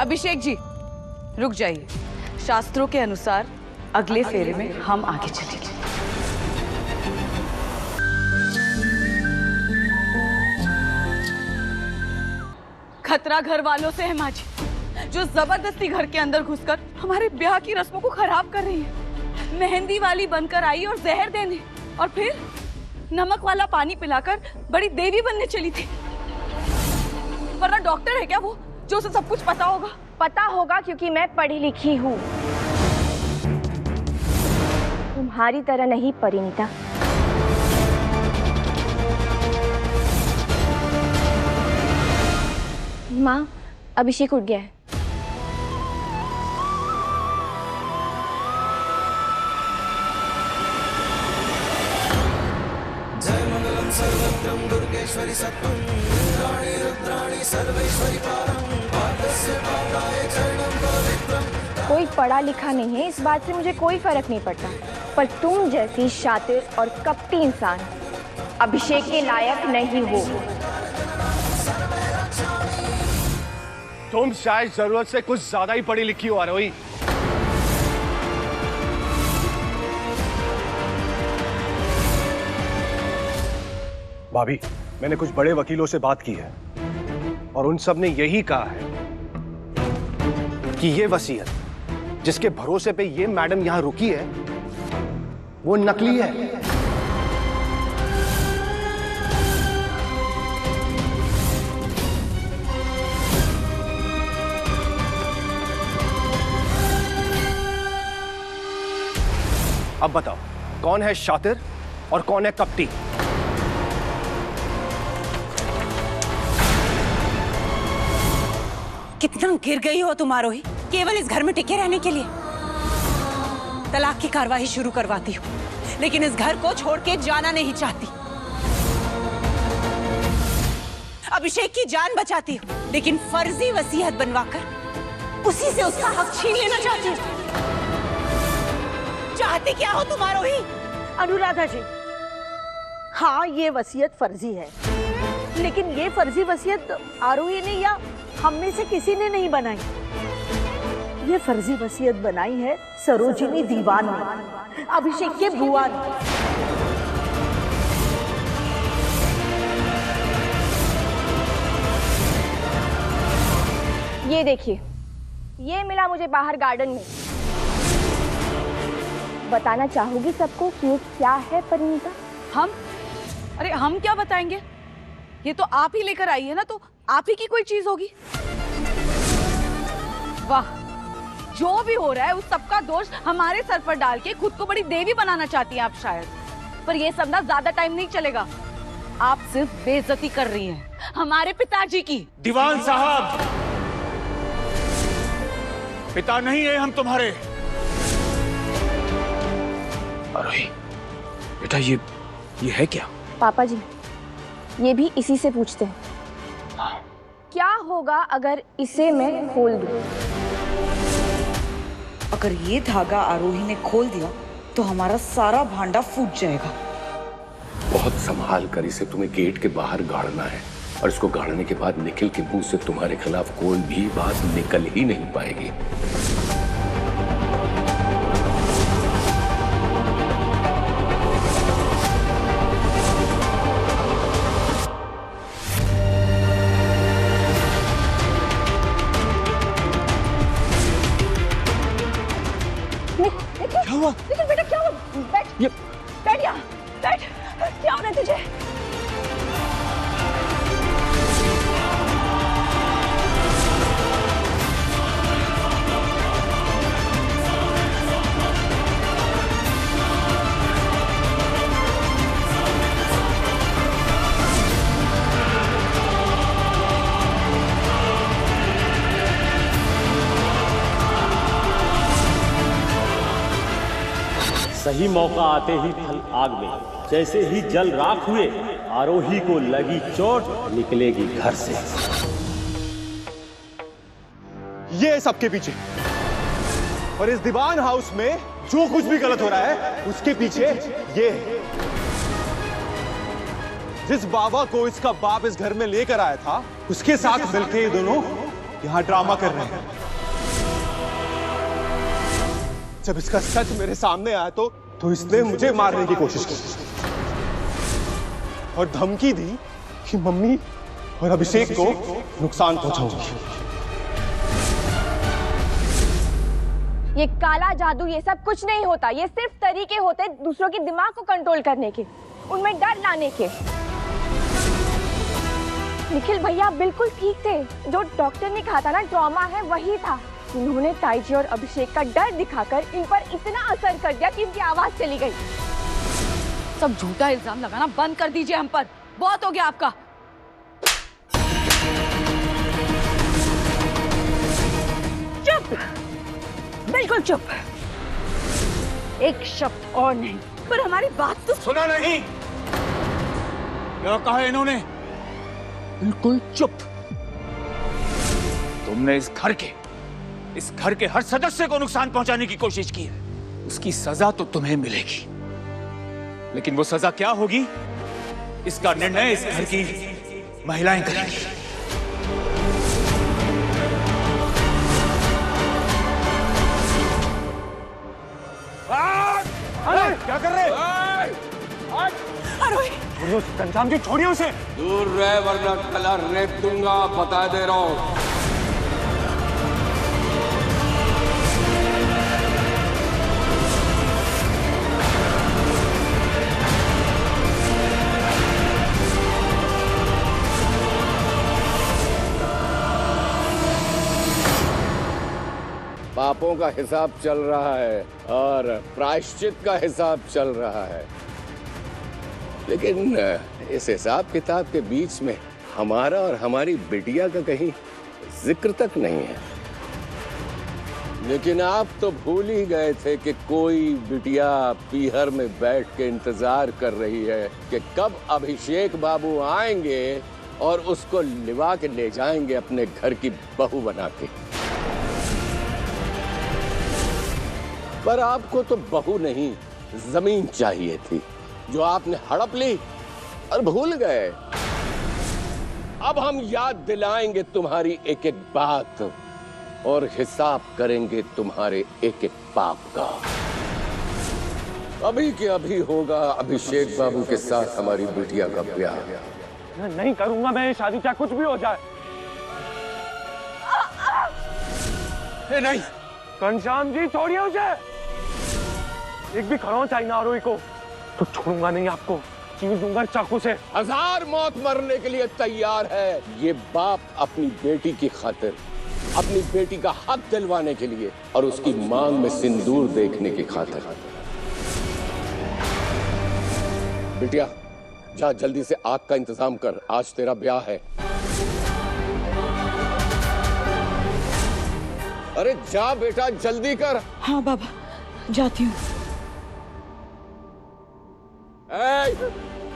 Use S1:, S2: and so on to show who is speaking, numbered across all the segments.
S1: अभिषेक जी रुक जाइए। शास्त्रों के अनुसार अगले फेरे में हम आगे चलेंगे। खतरा घर वालों से है माँ जी, जो जबरदस्ती घर के अंदर घुसकर हमारे ब्याह की रस्मों को खराब कर रही है। मेहंदी वाली बनकर आई और जहर देने, और फिर नमक वाला पानी पिलाकर बड़ी देवी बनने चली थी। वरना डॉक्टर है क्या वो, जो उसे सब कुछ पता होगा?
S2: पता होगा क्योंकि मैं पढ़ी लिखी हूँ, तुम्हारी तरह नहीं परिणीता। माँ, अभिषेक उठ गया है।
S3: जय मंगलम सर्वत्रं दुर्गेश्वरी सत्वं रुद्राणी रुद्राणी सर्वेश्वरी पारं पादस्य पादाय चरणं पवित्रं।
S2: कोई पढ़ा लिखा नहीं है, इस बात से मुझे कोई फर्क नहीं पड़ता, पर तुम जैसी शातिर और कपटी इंसान अभिषेक के लायक नहीं हो।
S4: तुम शायद जरूरत से कुछ ज्यादा ही पढ़ी लिखी हो आरोही। भाभी, मैंने कुछ बड़े वकीलों से बात की है और उन सब ने यही कहा है कि ये वसीयत जिसके भरोसे पे ये मैडम यहां रुकी है वो नकली है। अब बताओ, कौन है शातिर और कौन है कपटी?
S5: कितना गिर गई हो तुम आरोही, केवल इस घर में टिके रहने के लिए। तलाक की कार्रवाई शुरू करवाती हूँ, लेकिन इस घर को छोड़ के जाना नहीं चाहती। अभिषेक की जान बचाती हूँ, लेकिन फर्जी वसीयत बनवाकर उसी से उसका हक छीन लेना चाहती हूँ। चाहती क्या हो तुम आरोही?
S6: अनुराधा जी, हाँ ये वसीयत फर्जी है, लेकिन ये फर्जी वसीयत आरोही ने या हम में से किसी ने नहीं बनाई। ये फर्जी वसीयत बनाई है सरोजिनी दीवान ने, अभिषेक के बुआ ने।
S2: ये देखिए, ये मिला मुझे बाहर गार्डन में। बताना चाहूंगी सबको कि ये क्या है परिणीता?
S1: हम? अरे हम क्या बताएंगे, ये तो आप ही लेकर आई है ना, तो आप ही की कोई चीज होगी। वाह, जो भी हो रहा है उस सबका दोष हमारे सर पर डाल के खुद को बड़ी देवी बनाना चाहती हैं आप शायद, पर ये सब ना ज्यादा टाइम नहीं चलेगा। आप सिर्फ बेइज्जती कर रही हैं हमारे पिताजी की।
S7: दीवान साहब, पिता नहीं है हम तुम्हारे।
S4: आरोही बेटा, ये है क्या?
S2: पापा जी, ये भी इसी से पूछते हैं। क्या होगा अगर इसे मैं खोल दूं?
S5: अगर ये धागा आरोही ने खोल दिया तो हमारा सारा भांडा फूट जाएगा।
S8: बहुत संभाल कर इसे तुम्हें गेट के बाहर गाड़ना है, और इसको गाड़ने के बाद निखिल के मुंह से तुम्हारे खिलाफ कोई भी बात निकल ही नहीं पाएगी।
S6: क्या हुआ? लेकिन बेटा क्या हुआ? बैठ, बैठ यहाँ, बैठ। क्या हो रहा है तुझे?
S9: सही मौका आते ही थल आग में, जैसे ही जल राख हुए, आरोही को लगी चोट, निकलेगी घर से।
S4: ये सबके पीछे, और इस दीवान हाउस में जो कुछ भी गलत हो रहा है उसके पीछे ये है। जिस बाबा को इसका बाप इस घर में लेकर आया था, उसके साथ मिलकर ये दोनों
S7: यहाँ ड्रामा कर रहे हैं। जब इसका सच मेरे सामने आया तो इसने मुझे मारने की कोशिश की और धमकी दी कि मम्मी और अभिषेक को नुकसान पहुंचाऊंगी।
S2: ये काला जादू ये सब कुछ नहीं होता, ये सिर्फ तरीके होते दूसरों के दिमाग को कंट्रोल करने के, उनमें डर लाने के। निखिल भैया बिल्कुल ठीक थे, जो डॉक्टर ने कहा था ना ड्रामा है वही था। उन्होंने ताईजी और अभिषेक का डर दिखाकर इन पर इतना असर कर दिया कि इनकी आवाज चली गई।
S1: सब झूठा इल्जाम लगाना बंद कर दीजिए हम पर, बहुत हो गया आपका।
S6: चुप, बिल्कुल चुप, एक शब्द और नहीं।
S1: पर हमारी बात तो
S7: सुना नहीं? क्या कहा इन्होंने? बिल्कुल चुप। तुमने इस घर के हर सदस्य को नुकसान पहुंचाने की कोशिश की है, उसकी सजा तो तुम्हें मिलेगी। लेकिन वो सजा क्या होगी, इसका निर्णय इस घर की महिलाएं करेंगी। अरे क्या कर रहे? घनश्याम जी छोड़िए उसे।
S8: दूर रहे वरना गला रेत दूंगा, बता दे रहा हूं। पापों का हिसाब चल रहा है और प्रायश्चित का हिसाब चल रहा है, लेकिन इस हिसाब किताब के बीच में हमारा और हमारी बिटिया का कहीं जिक्र तक नहीं है। लेकिन आप तो भूल ही गए थे कि कोई बिटिया पीहर में बैठ के इंतजार कर रही है कि कब अभिषेक बाबू आएंगे और उसको लिवा के ले जाएंगे अपने घर की बहू बना के। पर आपको तो बहू नहीं, जमीन चाहिए थी, जो आपने हड़प ली और भूल गए। अब हम याद दिलाएंगे तुम्हारी एक एक बात और हिसाब करेंगे तुम्हारे एक एक पाप का। अभी के अभी होगा अभिषेक बाबू के साथ हमारी बिटिया का ब्याह।
S7: नहीं करूंगा मैं शादी, चाहे कुछ भी हो जाए। नहीं घनश्याम जी छोड़िए उसे। एक भी खरोंच चाहिए ना आरोही को तो छोड़ूंगा नहीं, आपको चीर दूंगा चाकू से।
S8: 1000 मौत मरने के लिए तैयार है ये बाप अपनी बेटी की खातिर, अपनी बेटी का हक दिलवाने के लिए और उसकी मांग में सिंदूर देखने की खातिर। बिटिया जा जल्दी से आग का इंतजाम कर, आज तेरा ब्याह है। अरे जा बेटा जल्दी कर।
S1: हाँ बाबा जाती हूँ।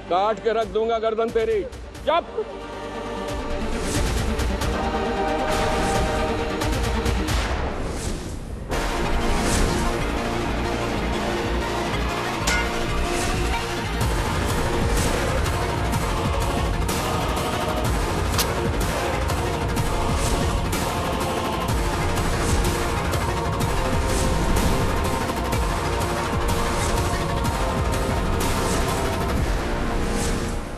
S8: काट के रख दूंगा गर्दन तेरी। जब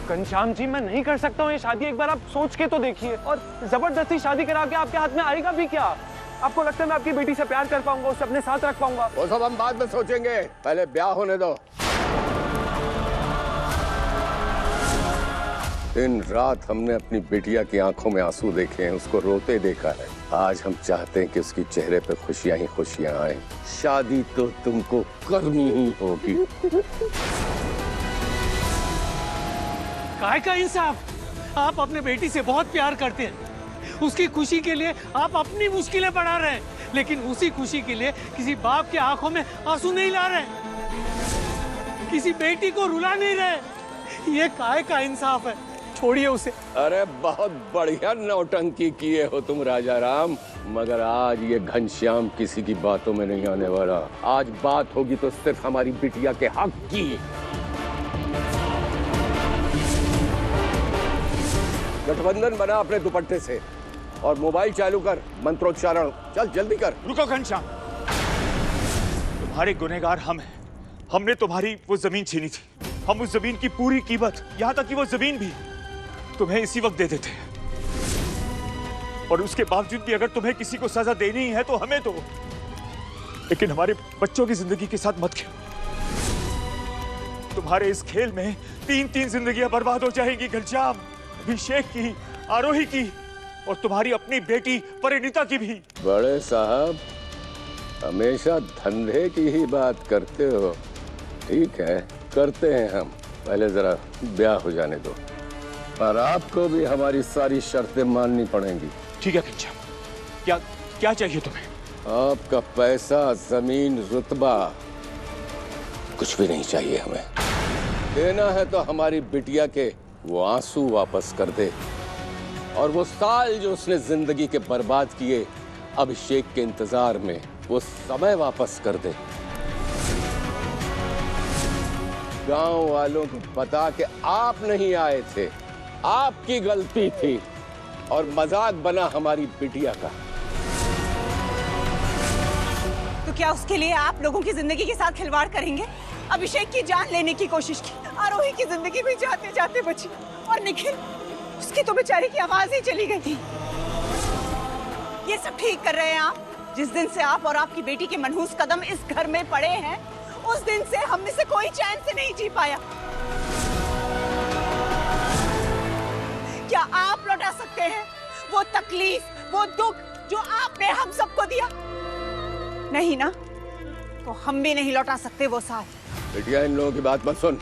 S7: घनश्याम जी मैं नहीं कर सकता हूँ ये शादी, एक बार आप सोच के तो देखिए। और जबरदस्ती शादी करा के आपके हाथ में आएगा भी क्या? आपको लगता है मैं आपकी बेटी से प्यार कर पाऊंगा, उसे अपने साथ रख पाऊंगा?
S8: वो सब हम बाद में सोचेंगे, पहले ब्याह होने दो। दिन रात हमने अपनी बिटिया की आंखों में आंसू देखे हैं, उसको रोते देखा है। आज हम चाहते हैं कि उसकी चेहरे पे खुशियां ही खुशियां आए। शादी तो तुमको करनी ही होगी।
S10: काय का इंसाफ? आप अपने बेटी से बहुत प्यार करते हैं, उसकी खुशी के लिए आप अपनी मुश्किलें बढ़ा रहे हैं, लेकिन उसी खुशी के लिए किसी बाप के आंखों में आंसू नहीं ला रहे, किसी बेटी को रुला नहीं रहे। ये काय का इंसाफ है? छोड़िए उसे।
S8: अरे बहुत बढ़िया नौटंकी किए हो तुम राजा राम, मगर आज ये घनश्याम किसी की बातों में नहीं आने वाला। आज बात होगी तो सिर्फ हमारी बिटिया के हक की। गठबंधन बना अपने दुपट्टे से और मोबाइल चालू कर, मंत्रोच्चारण चल जल्दी कर।
S7: रुको घनश्याम, तुम्हारे गुनहगार हम हैं। हमने तुम्हारी वो जमीन छीनी थी, हम उस जमीन की पूरी कीमत, यहां तक कि वो जमीन भी तुम्हें इसी वक्त दे देते हैं। और उसके बावजूद भी अगर तुम्हें किसी को सजा देनी है तो हमें दो, लेकिन हमारे बच्चों की जिंदगी के साथ मत खेलो। तुम्हारे इस खेल में 3-3 जिंदगियां बर्बाद हो जाएंगी घनश्याम, अभिषेक की, आरोही की और तुम्हारी अपनी बेटी परिणीता की भी।
S8: बड़े साहब हमेशा धंधे की ही बात करते हो। ठीक है, करते हैं हम, पहले जरा ब्याह हो जाने दो और आपको भी हमारी सारी शर्तें माननी पड़ेंगी।
S7: ठीक है घनश्याम, क्या क्या चाहिए तुम्हें?
S8: आपका पैसा, जमीन, रुतबा कुछ भी नहीं चाहिए हमें। देना है तो हमारी बिटिया के वो आंसू वापस कर दे और वो साल जो उसने जिंदगी के बर्बाद किए अभिषेक के इंतजार में, वो समय वापस कर दे। गांव वालों को बता के आप नहीं आए थे, आपकी गलती थी और मजाक बना हमारी बिटिया का।
S5: तो क्या उसके लिए आप लोगों की जिंदगी के साथ खिलवाड़ करेंगे? अभिषेक की जान लेने की कोशिश की, आरोही की जिंदगी भी जाते जाते बची और निखिल, उसकी तो बेचारी की आवाज ही चली गई थी। ये सब ठीक कर रहे हैं आप? जिस दिन से आप और आपकी बेटी के मनहूस कदम इस घर में पड़े हैं, उस दिन से हम में से कोई चैन से नहीं जी पाया। क्या आप लौटा सकते हैं वो तकलीफ, वो दुख जो आपने हम सबको दिया? नहीं ना, तो हम भी नहीं लौटा सकते वो साथ।
S8: बेटिया, इन लोगों की बात मत सुन,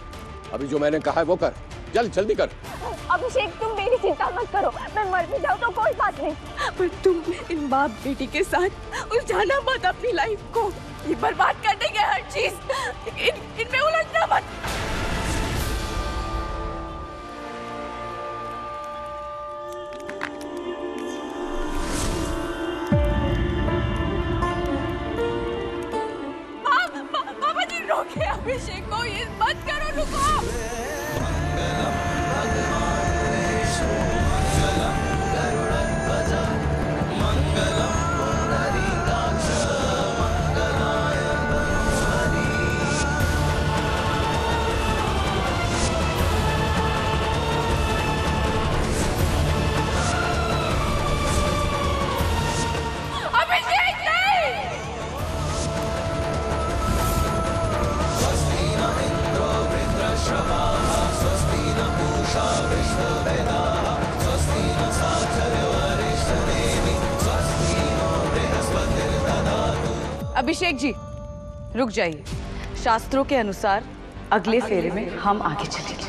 S8: अभी जो मैंने कहा है वो कर, जल्दी कर।
S2: अभिषेक तुम मेरी चिंता मत करो, मैं मर भी जाऊँ तो कोई बात नहीं, पर तुम इन बाप बेटी के साथ उलझाना मत अपनी लाइफ को। ये बर्बाद कर देंगे हर चीज, इनमें उलझना मत। पापा जी रोके अभिषेक को, ये मत करो, रुको।
S1: अभिषेक जी रुक जाइए, शास्त्रों के अनुसार अगले फेरे में हम आगे चलेंगे।